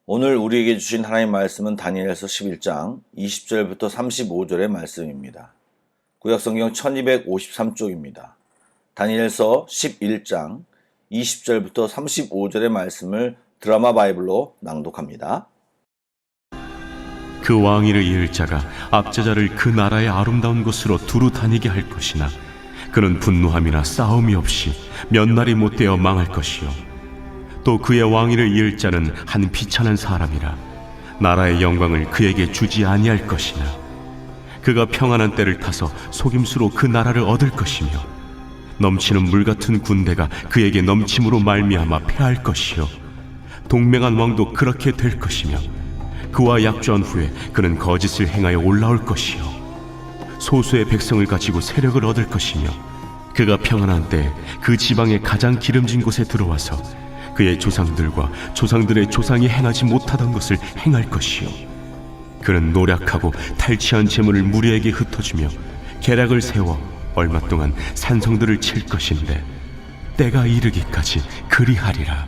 오늘 우리에게 주신 하나님의 말씀은 다니엘서 11장 20절부터 35절의 말씀입니다. 구약성경 1253쪽입니다. 다니엘서 11장 20절부터 35절의 말씀을 드라마 바이블로 낭독합니다. 그 왕위를 이을 자가 압제자를 그 나라의 아름다운 곳으로 두루 다니게 할 것이나 그는 분노함이나 싸움이 없이 몇 날이 못되어 망할 것이요 또 그의 왕위를 이을 자는 한 비천한 사람이라 나라의 영광을 그에게 주지 아니할 것이나 그가 평안한 때를 타서 속임수로 그 나라를 얻을 것이며 넘치는 물 같은 군대가 그에게 넘침으로 말미암아 패할 것이요 동맹한 왕도 그렇게 될 것이며 그와 약조한 후에 그는 거짓을 행하여 올라올 것이요 소수의 백성을 가지고 세력을 얻을 것이며 그가 평안한 때 그 지방의 가장 기름진 곳에 들어와서 그의 조상들과 조상들의 조상이 행하지 못하던 것을 행할 것이요 그는 노략하고 탈취한 재물을 무리에게 흩어주며 계략을 세워 얼마 동안 산성들을 칠 것인데 때가 이르기까지 그리하리라.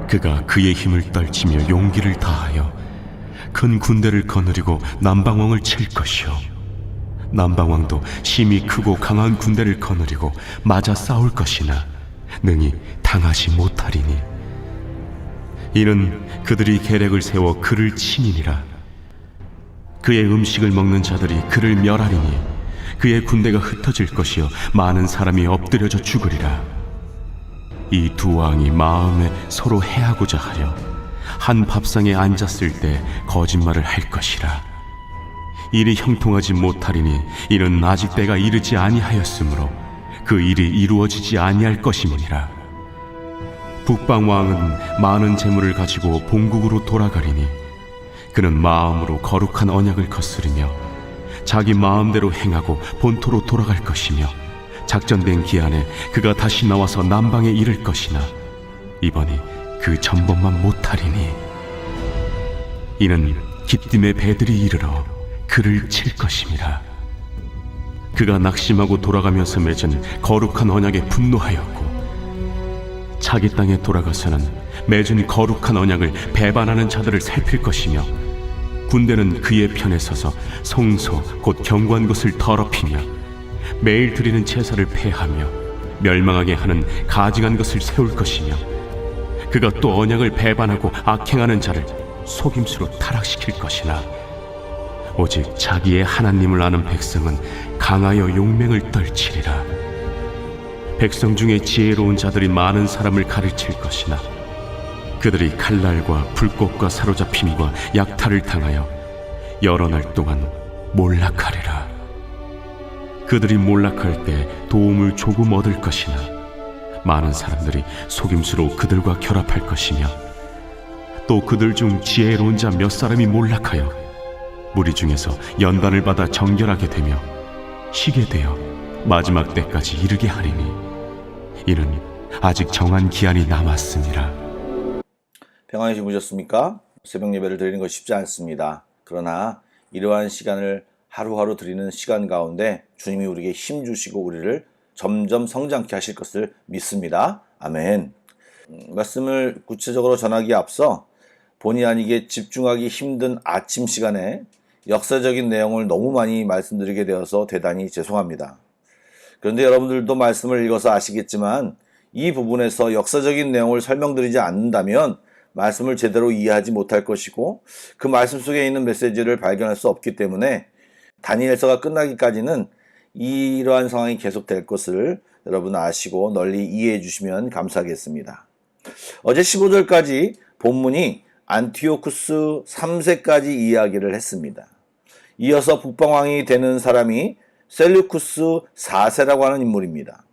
그가 그의 힘을 떨치며 용기를 다하여 큰 군대를 거느리고 남방왕을 칠 것이요 남방왕도 힘이 크고 강한 군대를 거느리고 맞아 싸울 것이나 능히 당하지 못하리니 이는 그들이 계략을 세워 그를 치니니라. 그의 음식을 먹는 자들이 그를 멸하리니 그의 군대가 흩어질 것이요 많은 사람이 엎드려져 죽으리라. 이 두 왕이 마음에 서로 해하고자 하려 한 밥상에 앉았을 때 거짓말을 할 것이라. 일이 형통하지 못하리니 이는 아직 때가 이르지 아니하였으므로 그 일이 이루어지지 아니할 것임이니라. 북방 왕은 많은 재물을 가지고 본국으로 돌아가리니 그는 마음으로 거룩한 언약을 거스르며 자기 마음대로 행하고 본토로 돌아갈 것이며 작전된 기한에 그가 다시 나와서 남방에 이를 것이나 이번이 그 전번만 못하리니 이는 기띔의 배들이 이르러 그를 칠 것임이라. 그가 낙심하고 돌아가면서 맺은 거룩한 언약에 분노하였고 자기 땅에 돌아가서는 맺은 거룩한 언약을 배반하는 자들을 살필 것이며 군대는 그의 편에 서서 성소 곧 경고한 것을 더럽히며 매일 드리는 제사를 폐하며 멸망하게 하는 가증한 것을 세울 것이며 그가 또 언약을 배반하고 악행하는 자를 속임수로 타락시킬 것이나 오직 자기의 하나님을 아는 백성은 강하여 용맹을 떨치리라. 백성 중에 지혜로운 자들이 많은 사람을 가르칠 것이나 그들이 칼날과 불꽃과 사로잡힘과 약탈을 당하여 여러 날 동안 몰락하리라. 그들이 몰락할 때 도움을 조금 얻을 것이나 많은 사람들이 속임수로 그들과 결합할 것이며 또 그들 중 지혜로운 자 몇 사람이 몰락하여 무리 중에서 연단을 받아 정결하게 되며 쉬게 되어 마지막 때까지 이르게 하리니 이는 아직 정한 기한이 남았습니다. 평안히 주무셨습니까? 새벽 예배를 드리는 것이 쉽지 않습니다. 그러나 이러한 시간을 하루하루 드리는 시간 가운데 주님이 우리에게 힘 주시고 우리를 점점 성장케 하실 것을 믿습니다. 아멘. 말씀을 구체적으로 전하기에 앞서 본의 아니게 집중하기 힘든 아침 시간에 역사적인 내용을 너무 많이 말씀드리게 되어서 대단히 죄송합니다. 그런데 여러분들도 말씀을 읽어서 아시겠지만 이 부분에서 역사적인 내용을 설명드리지 않는다면 말씀을 제대로 이해하지 못할 것이고 그 말씀 속에 있는 메시지를 발견할 수 없기 때문에 다니엘서가 끝나기까지는 이러한 상황이 계속될 것을 여러분 아시고 널리 이해해 주시면 감사하겠습니다. 어제 15절까지 본문이 안티오쿠스 3세까지 이야기를 했습니다. 이어서 북방왕이 되는 사람이 셀류쿠스 4세라고 하는 인물입니다.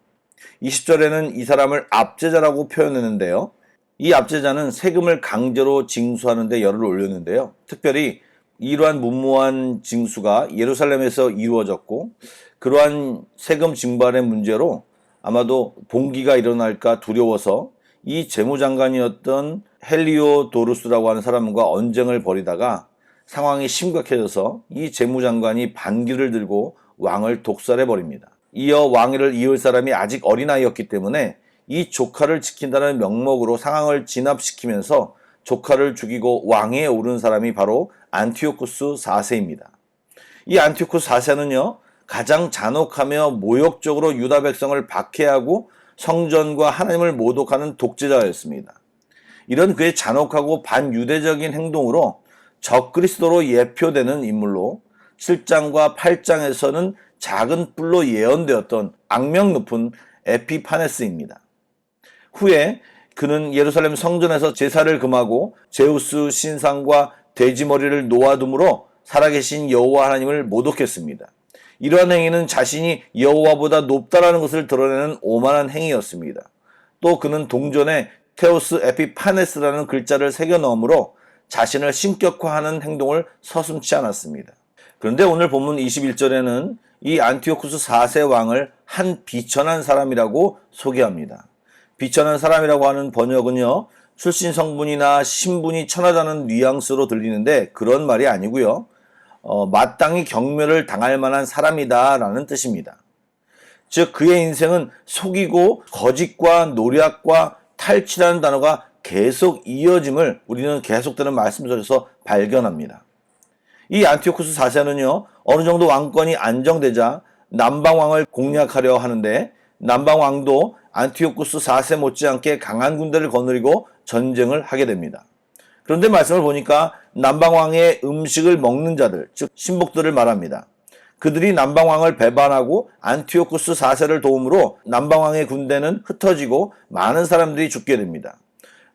20절에는 이 사람을 압제자라고 표현했는데요. 이 압제자는 세금을 강제로 징수하는 데 열을 올렸는데요. 특별히 이러한 문무한 징수가 예루살렘에서 이루어졌고 그러한 세금 징발의 문제로 아마도 봉기가 일어날까 두려워서 이 재무장관이었던 헬리오도루스라고 하는 사람과 언쟁을 벌이다가 상황이 심각해져서 이 재무장관이 반기를 들고 왕을 독살해버립니다. 이어 왕위를 이을 사람이 아직 어린아이였기 때문에 이 조카를 지킨다는 명목으로 상황을 진압시키면서 조카를 죽이고 왕위에 오른 사람이 바로 안티오쿠스 4세입니다. 이 안티오쿠스 4세는요, 가장 잔혹하며 모욕적으로 유다 백성을 박해하고 성전과 하나님을 모독하는 독재자였습니다. 이런 그의 잔혹하고 반유대적인 행동으로 적그리스도로 예표되는 인물로 7장과 8장에서는 작은 뿔로 예언되었던 악명 높은 에피파네스입니다. 후에 그는 예루살렘 성전에서 제사를 금하고 제우스 신상과 돼지 머리를 놓아둠으로 살아계신 여호와 하나님을 모독했습니다. 이러한 행위는 자신이 여호와보다 높다라는 것을 드러내는 오만한 행위였습니다. 또 그는 동전에 테오스 에피파네스라는 글자를 새겨 넣음으로 자신을 신격화하는 행동을 서슴지 않았습니다. 그런데 오늘 본문 21절에는 이 안티오쿠스 4세 왕을 한 비천한 사람이라고 소개합니다. 비천한 사람이라고 하는 번역은요, 출신 성분이나 신분이 천하다는 뉘앙스로 들리는데 그런 말이 아니고요, 마땅히 경멸을 당할 만한 사람이다 라는 뜻입니다. 즉 그의 인생은 속이고 거짓과 노략과 탈취라는 단어가 계속 이어짐을 우리는 계속되는 말씀 속에서 발견합니다. 이 안티오쿠스 4세는요, 어느 정도 왕권이 안정되자 남방왕을 공략하려 하는데 남방왕도 안티오쿠스 4세 못지않게 강한 군대를 거느리고 전쟁을 하게 됩니다. 그런데 말씀을 보니까 남방왕의 음식을 먹는 자들, 즉 신복들을 말합니다. 그들이 남방왕을 배반하고 안티오쿠스 4세를 도움으로 남방왕의 군대는 흩어지고 많은 사람들이 죽게 됩니다.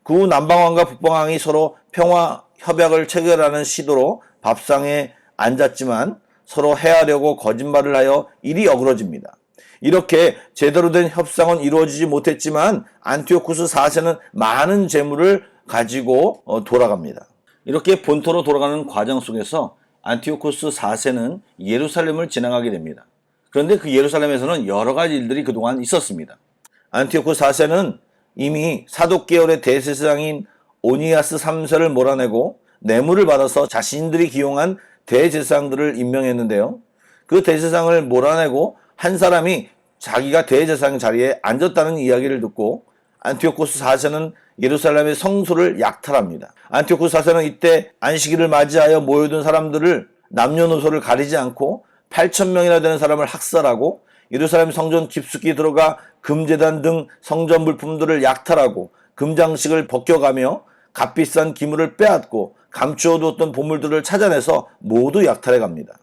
그 후 남방왕과 북방왕이 서로 평화 협약을 체결하는 시도로 밥상에 앉았지만 서로 해하려고 거짓말을 하여 일이 어그러집니다. 이렇게 제대로 된 협상은 이루어지지 못했지만 안티오쿠스 4세는 많은 재물을 가지고 돌아갑니다. 이렇게 본토로 돌아가는 과정 속에서 안티오쿠스 4세는 예루살렘을 지나가게 됩니다. 그런데 그 예루살렘에서는 여러 가지 일들이 그동안 있었습니다. 안티오쿠스 4세는 이미 사독계열의 대제사장인 오니아스 3세를 몰아내고 뇌물을 받아서 자신들이 기용한 대제사장들을 임명했는데요. 그 대제사장을 몰아내고 한 사람이 자기가 대제사장 자리에 앉았다는 이야기를 듣고 안티오쿠스 4세는 예루살렘의 성소를 약탈합니다. 안티오쿠스 4세는 이때 안식일을 맞이하여 모여든 사람들을 남녀노소를 가리지 않고 8,000명이나 되는 사람을 학살하고 예루살렘 성전 깊숙이 들어가 금제단 등 성전 물품들을 약탈하고 금장식을 벗겨가며 값비싼 기물을 빼앗고 감추어두었던 보물들을 찾아내서 모두 약탈해 갑니다.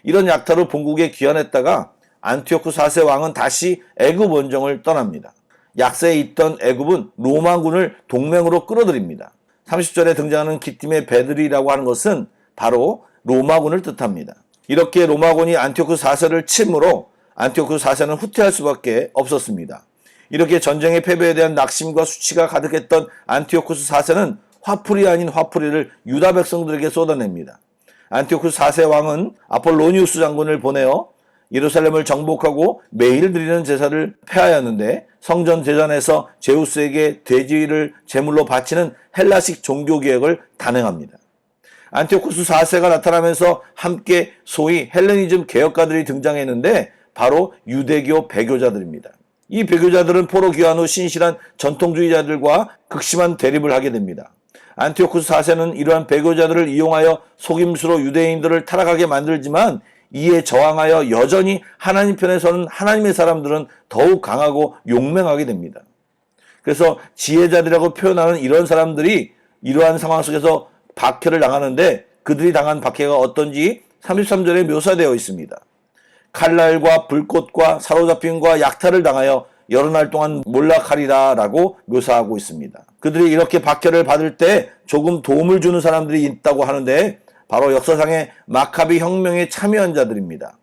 이런 약탈 후 본국에 귀환했다가 안티오쿠스 4세 왕은 다시 애굽 원정을 떠납니다. 약세에 있던 애굽은 로마군을 동맹으로 끌어들입니다. 30절에 등장하는 기띔의 배들이라고 하는 것은 바로 로마군을 뜻합니다. 이렇게 로마군이 안티오쿠스 4세를 침으로 안티오쿠스 4세는 후퇴할 수밖에 없었습니다. 이렇게 전쟁의 패배에 대한 낙심과 수치가 가득했던 안티오쿠스 4세는 화풀이 아닌 화풀이를 유다 백성들에게 쏟아냅니다. 안티오쿠스 4세 왕은 아폴로니우스 장군을 보내어 예루살렘을 정복하고 매일 드리는 제사를 폐하였는데 성전 제단에서 제우스에게 돼지를 제물로 바치는 헬라식 종교개혁을 단행합니다. 안티오쿠스 4세가 나타나면서 함께 소위 헬레니즘 개혁가들이 등장했는데 바로 유대교 배교자들입니다. 이 배교자들은 포로 귀환 후 신실한 전통주의자들과 극심한 대립을 하게 됩니다. 안티오쿠스 4세는 이러한 배교자들을 이용하여 속임수로 유대인들을 타락하게 만들지만 이에 저항하여 여전히 하나님 편에 서는 하나님의 사람들은 더욱 강하고 용맹하게 됩니다. 그래서 지혜자들이라고 표현하는 이런 사람들이 이러한 상황 속에서 박해를 당하는데 그들이 당한 박해가 어떤지 33절에 묘사되어 있습니다. 칼날과 불꽃과 사로잡힘과 약탈을 당하여 여러 날 동안 몰락하리라 라고 묘사하고 있습니다. 그들이 이렇게 박해를 받을 때 조금 도움을 주는 사람들이 있다고 하는데 바로 역사상의 마카비 혁명에 참여한 자들입니다.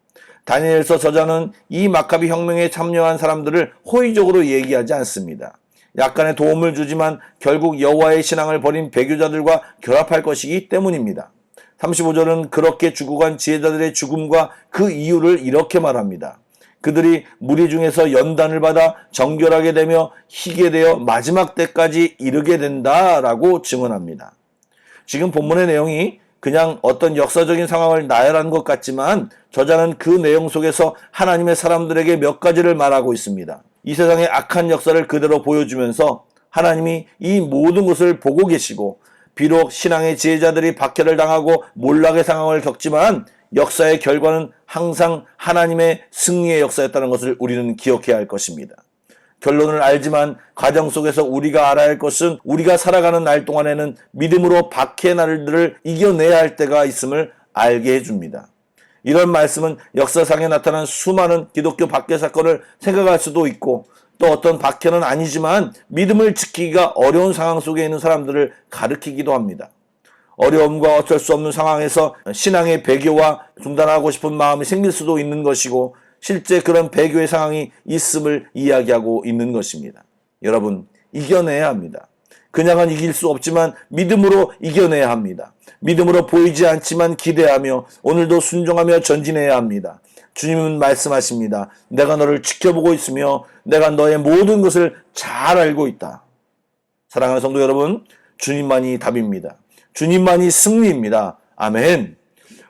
다니엘서 저자는 이 마카비 혁명에 참여한 사람들을 호의적으로 얘기하지 않습니다. 약간의 도움을 주지만 결국 여호와의 신앙을 버린 배교자들과 결합할 것이기 때문입니다. 35절은 그렇게 죽어간 지혜자들의 죽음과 그 이유를 이렇게 말합니다. 그들이 무리 중에서 연단을 받아 정결하게 되며 희게 되어 마지막 때까지 이르게 된다라고 증언합니다. 지금 본문의 내용이 그냥 어떤 역사적인 상황을 나열한 것 같지만 저자는 그 내용 속에서 하나님의 사람들에게 몇 가지를 말하고 있습니다. 이 세상의 악한 역사를 그대로 보여주면서 하나님이 이 모든 것을 보고 계시고 비록 신앙의 지혜자들이 박해를 당하고 몰락의 상황을 겪지만 역사의 결과는 항상 하나님의 승리의 역사였다는 것을 우리는 기억해야 할 것입니다. 결론을 알지만 과정 속에서 우리가 알아야 할 것은 우리가 살아가는 날 동안에는 믿음으로 박해 날들을 이겨내야 할 때가 있음을 알게 해줍니다. 이런 말씀은 역사상에 나타난 수많은 기독교 박해 사건을 생각할 수도 있고 또 어떤 박해는 아니지만 믿음을 지키기가 어려운 상황 속에 있는 사람들을 가르치기도 합니다. 어려움과 어쩔 수 없는 상황에서 신앙의 배교와 중단하고 싶은 마음이 생길 수도 있는 것이고 실제 그런 배교의 상황이 있음을 이야기하고 있는 것입니다. 여러분, 이겨내야 합니다. 그냥은 이길 수 없지만 믿음으로 이겨내야 합니다. 믿음으로 보이지 않지만 기대하며 오늘도 순종하며 전진해야 합니다. 주님은 말씀하십니다. 내가 너를 지켜보고 있으며 내가 너의 모든 것을 잘 알고 있다. 사랑하는 성도 여러분, 주님만이 답입니다. 주님만이 승리입니다. 아멘.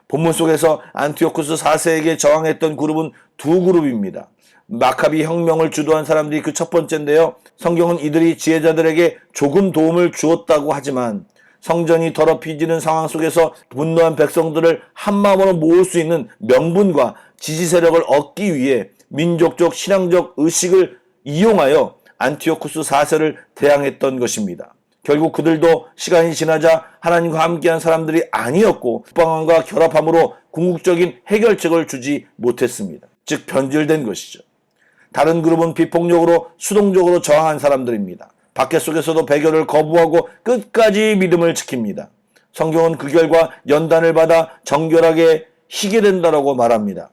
본문 속에서 안티오쿠스 4세에게 저항했던 그룹은 두 그룹입니다. 마카비 혁명을 주도한 사람들이 그 첫 번째인데요. 성경은 이들이 지혜자들에게 조금 도움을 주었다고 하지만 성전이 더럽혀지는 상황 속에서 분노한 백성들을 한마음으로 모을 수 있는 명분과 지지 세력을 얻기 위해 민족적 신앙적 의식을 이용하여 안티오쿠스 4세를 대항했던 것입니다. 결국 그들도 시간이 지나자 하나님과 함께한 사람들이 아니었고 북방왕과 결합함으로 궁극적인 해결책을 주지 못했습니다. 즉 변질된 것이죠. 다른 그룹은 비폭력으로 수동적으로 저항한 사람들입니다. 박해 속에서도 배교를 거부하고 끝까지 믿음을 지킵니다. 성경은 그 결과 연단을 받아 정결하게 희게 된다라고 말합니다.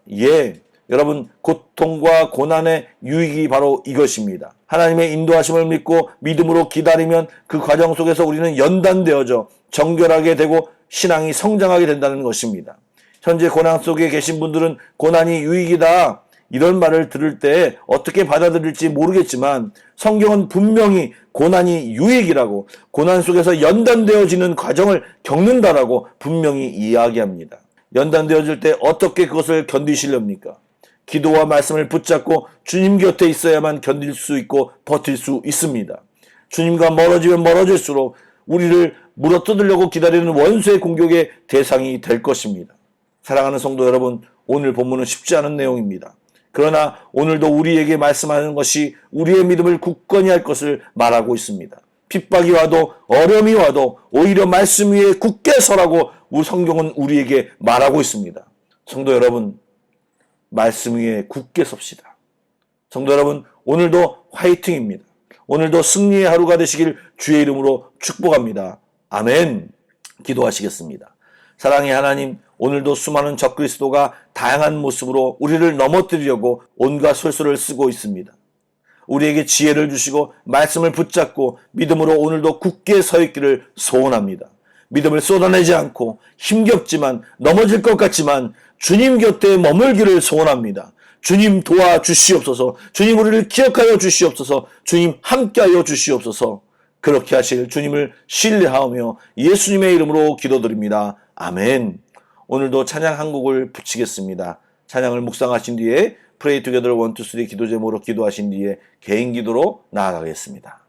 여러분, 고통과 고난의 유익이 바로 이것입니다. 하나님의 인도하심을 믿고 믿음으로 기다리면 그 과정 속에서 우리는 연단되어져 정결하게 되고 신앙이 성장하게 된다는 것입니다. 현재 고난 속에 계신 분들은 고난이 유익이다 이런 말을 들을 때 어떻게 받아들일지 모르겠지만 성경은 분명히 고난이 유익이라고 고난 속에서 연단되어지는 과정을 겪는다라고 분명히 이야기합니다. 연단되어질 때 어떻게 그것을 견디시렵니까? 기도와 말씀을 붙잡고 주님 곁에 있어야만 견딜 수 있고 버틸 수 있습니다. 주님과 멀어지면 멀어질수록 우리를 물어뜯으려고 기다리는 원수의 공격의 대상이 될 것입니다. 사랑하는 성도 여러분, 오늘 본문은 쉽지 않은 내용입니다. 그러나 오늘도 우리에게 말씀하는 것이 우리의 믿음을 굳건히 할 것을 말하고 있습니다. 핍박이 와도 어려움이 와도 오히려 말씀 위에 굳게 서라고 우리 성경은 우리에게 말하고 있습니다. 성도 여러분, 말씀 위에 굳게 섭시다. 성도 여러분, 오늘도 화이팅입니다. 오늘도 승리의 하루가 되시길 주의 이름으로 축복합니다. 아멘. 기도하시겠습니다. 사랑의 하나님, 오늘도 수많은 적그리스도가 다양한 모습으로 우리를 넘어뜨리려고 온갖 술수를 쓰고 있습니다. 우리에게 지혜를 주시고 말씀을 붙잡고 믿음으로 오늘도 굳게 서 있기를 소원합니다. 믿음을 쏟아내지 않고 힘겹지만 넘어질 것 같지만 주님 곁에 머물기를 소원합니다. 주님 도와주시옵소서. 주님 우리를 기억하여 주시옵소서. 주님 함께하여 주시옵소서. 그렇게 하실 주님을 신뢰하며 예수님의 이름으로 기도드립니다. 아멘. 오늘도 찬양 한 곡을 붙이겠습니다. 찬양을 묵상하신 뒤에 Pray Together 1, 2, 3 기도 제목으로 기도하신 뒤에 개인 기도로 나아가겠습니다.